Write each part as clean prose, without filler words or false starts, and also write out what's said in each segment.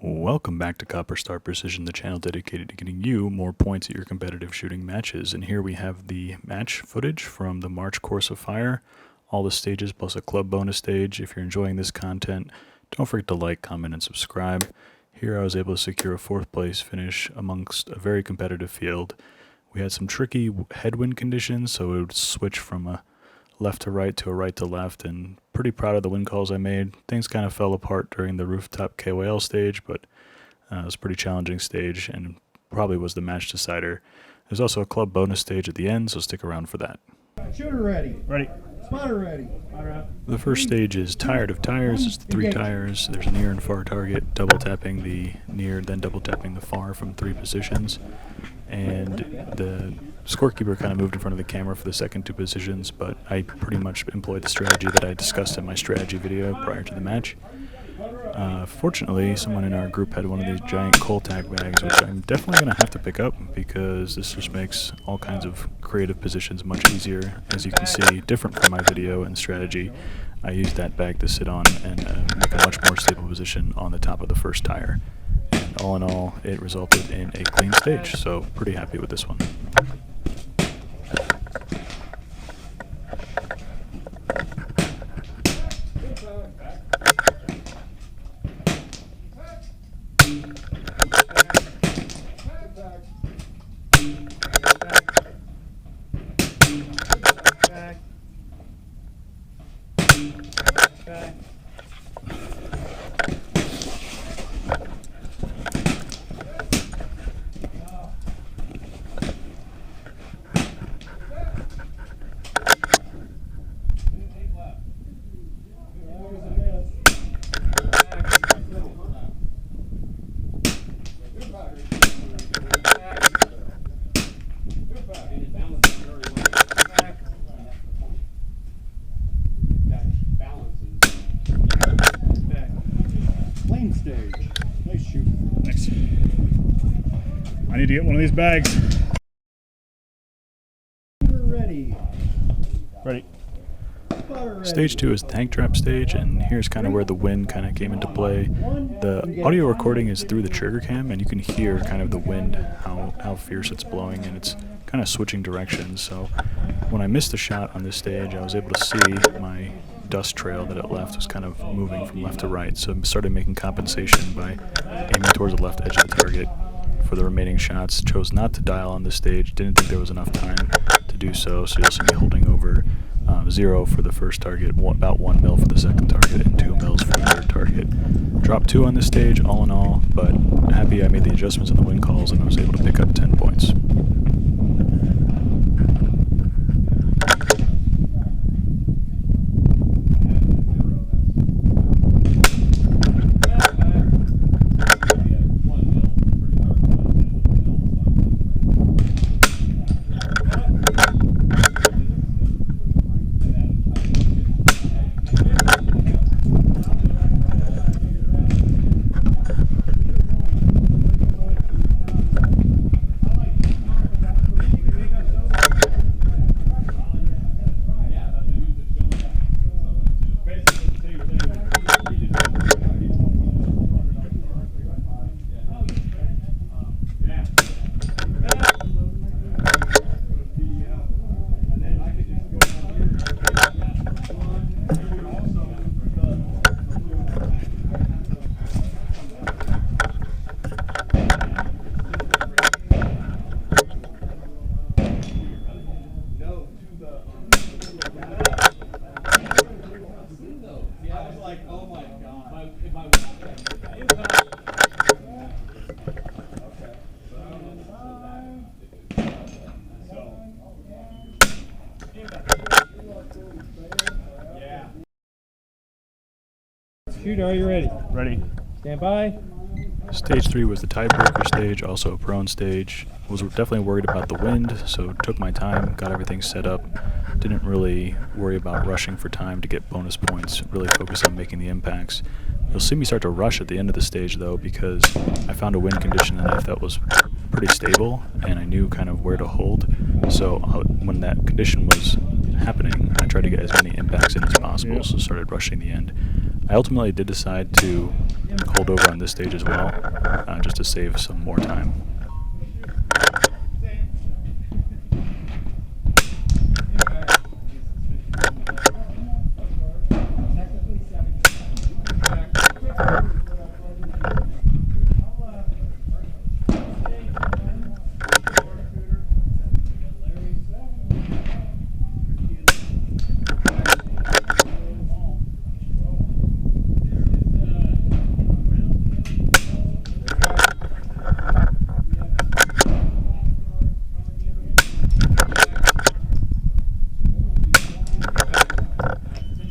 Welcome back to Copper Star Precision, the channel dedicated to getting you more points at your competitive shooting matches. And here we have the match footage from the March Course of Fire, all the stages plus a club bonus stage. If you're enjoying this content, don't forget to like, comment, and subscribe. Here I was able to secure a 4th place finish amongst a very competitive field. We had some tricky headwind conditions, so it would switch from a left to right to a right to left, and pretty proud of the wind calls I made. Things kind of fell apart during the rooftop KOL stage, but it was a pretty challenging stage and probably was the match decider. There's also a club bonus stage at the end, so stick around for that. Shooter ready. Ready. Spotter ready. The first stage is Tired of Tires. It's the 3 tires. There's a near and far target, double tapping the near, then double tapping the far from 3 positions. And the scorekeeper kind of moved in front of the camera for the second 2 positions, but I pretty much employed the strategy that I discussed in my strategy video prior to the match. Fortunately, someone in our group had one of these giant coal tag bags, which I'm definitely going to have to pick up because this just makes all kinds of creative positions much easier. As you can see, different from my video and strategy, I used that bag to sit on and make a much more stable position on the top of the first tire. And all in all, it resulted in a clean stage, so pretty happy with this one. Stage. Nice shoot. Nice. I need to get one of these bags. Ready. Ready. Stage 2 is the tank trap stage, and here's kind of where the wind kind of came into play. The audio recording is through the trigger cam, and you can hear kind of the wind, how fierce it's blowing, and it's kind of switching directions. So when I missed a shot on this stage, I was able to see my dust trail that it left was kind of moving from left to right, so I started making compensation by aiming towards the left edge of the target for the remaining shots. Chose not to dial on this stage, didn't think there was enough time to do so, so you'll see me holding over 0 for the first target, about 1 mil for the second target, and 2 mils for the third target. Dropped 2 on this stage all in all, but happy I made the adjustments in the wind calls and I was able to pick up 10 points. Shooter, are you ready? Ready. Stand by. Stage 3 was the tiebreaker stage, also a prone stage. Was definitely worried about the wind, so took my time, got everything set up. Didn't really worry about rushing for time to get bonus points, really focused on making the impacts. You'll see me start to rush at the end of the stage though, because I found a wind condition that I felt was pretty stable and I knew kind of where to hold. So when that condition was happening, I tried to get as many impacts in as possible, so started rushing the end. I ultimately did decide to hold over on this stage as well, just to save some more time.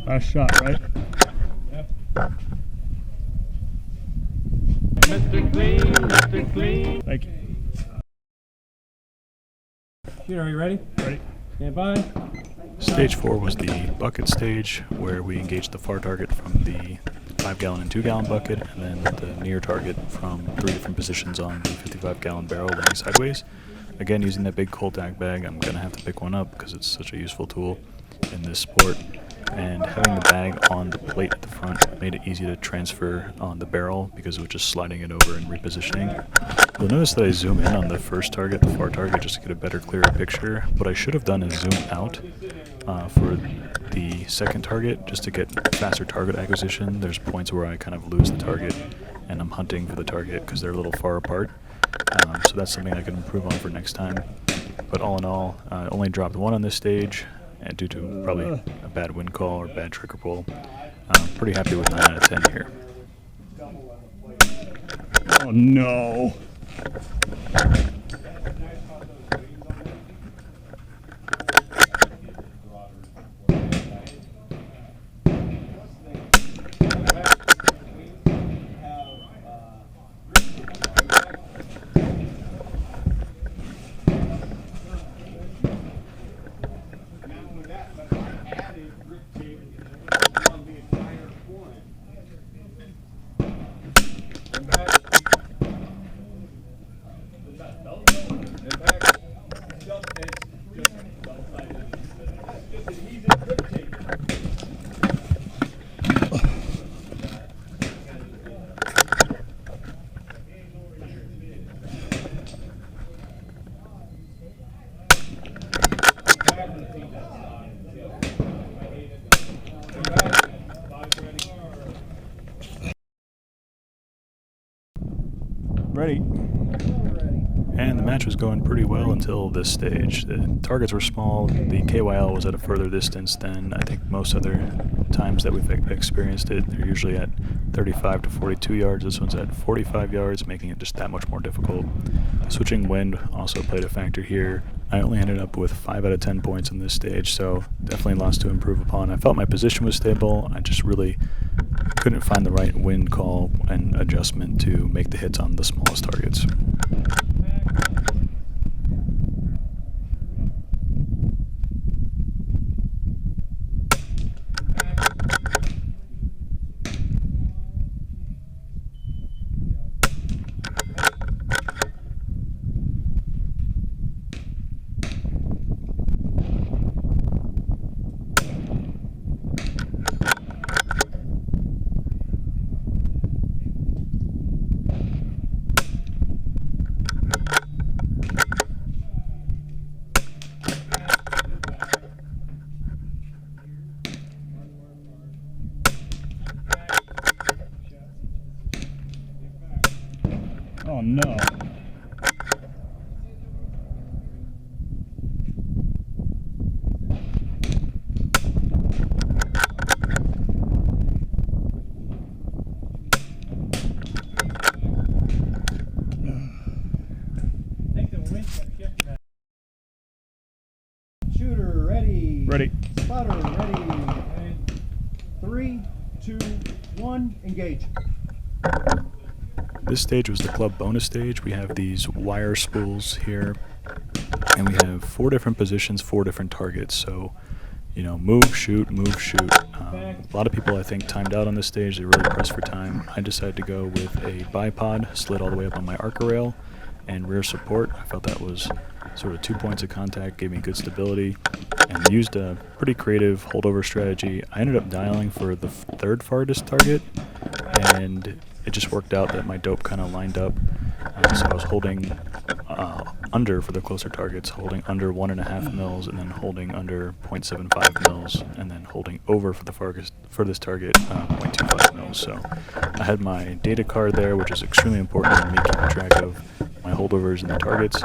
Last shot, right? Mr. Clean, Mr. Clean. Thank you. Shooter, are you ready? Ready? Stand by. Stage 4 was the bucket stage, where we engaged the far target from the 5-gallon and 2-gallon bucket, and then the near target from 3 different positions on the 55-gallon barrel laying sideways. Again, using that big cold tack bag, I'm going to have to pick one up because it's such a useful tool in this sport. And having the bag on the plate at the front made it easy to transfer on the barrel because it was just sliding it over and repositioning. You'll notice that I zoom in on the first target, the far target, just to get a better, clearer picture. What I should have done is zoom out for the second target just to get faster target acquisition. There's points where I kind of lose the target and I'm hunting for the target because they're a little far apart. So that's something I can improve on for next time. But all in all, I only dropped one on this stage, and due to probably a bad wind call or bad trigger pull. I'm pretty happy with 9 out of 10 here. Oh no. Ready. And the match was going pretty well until this stage. The targets were small, the KYL was at a further distance than I think most other times that we've experienced it. They're usually at 35 to 42 yards. This one's at 45 yards, making it just that much more difficult. The switching wind also played a factor here. I only ended up with 5 out of 10 points on this stage, so definitely lots to improve upon. I felt my position was stable. I just really couldn't find the right wind call and adjustment to make the hits on the smallest targets. Oh no. Shooter, ready. Ready. Spotter, ready. 3, 2, 1, engage. This stage was the club bonus stage. We have these wire spools here, and we have 4 different positions, 4 different targets. So, you know, move, shoot, move, shoot. A lot of people, I think, timed out on this stage. They really pressed for time. I decided to go with a bipod, slid all the way up on my arca rail, and rear support. I felt that was sort of 2 points of contact, gave me good stability, and used a pretty creative holdover strategy. I ended up dialing for the third farthest target, and it just worked out that my dope kind of lined up. So I was holding under for the closer targets, holding under 1.5 mils, and then holding under 0.75 mils, and then holding over for the furthest target, 0.25 mils. So I had my data card there, which is extremely important in me keeping track of my holdovers and the targets.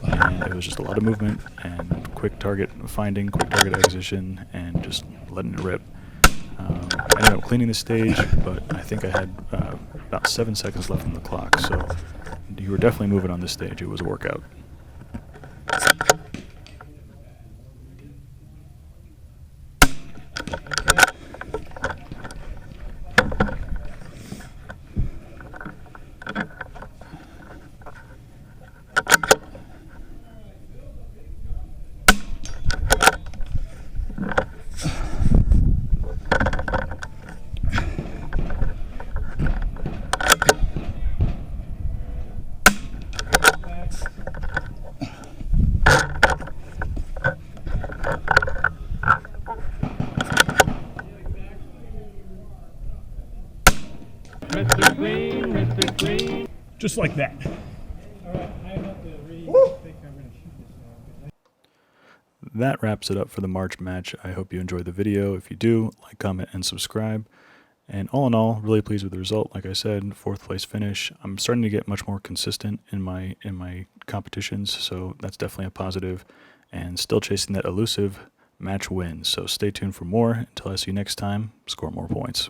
And it was just a lot of movement and quick target finding, quick target acquisition, and just letting it rip. I ended up cleaning the stage, but I think I had about 7 seconds left on the clock, so you were definitely moving on this stage. It was a workout. Mr. Clean, Mr. Clean. Just like that. That wraps it up for the March match. I hope you enjoyed the video. If you do, like, comment, and subscribe. And all in all, really pleased with the result. Like I said, 4th place finish. I'm starting to get much more consistent in my competitions, so that's definitely a positive. And still chasing that elusive match win. So stay tuned for more. Until I see you next time, score more points.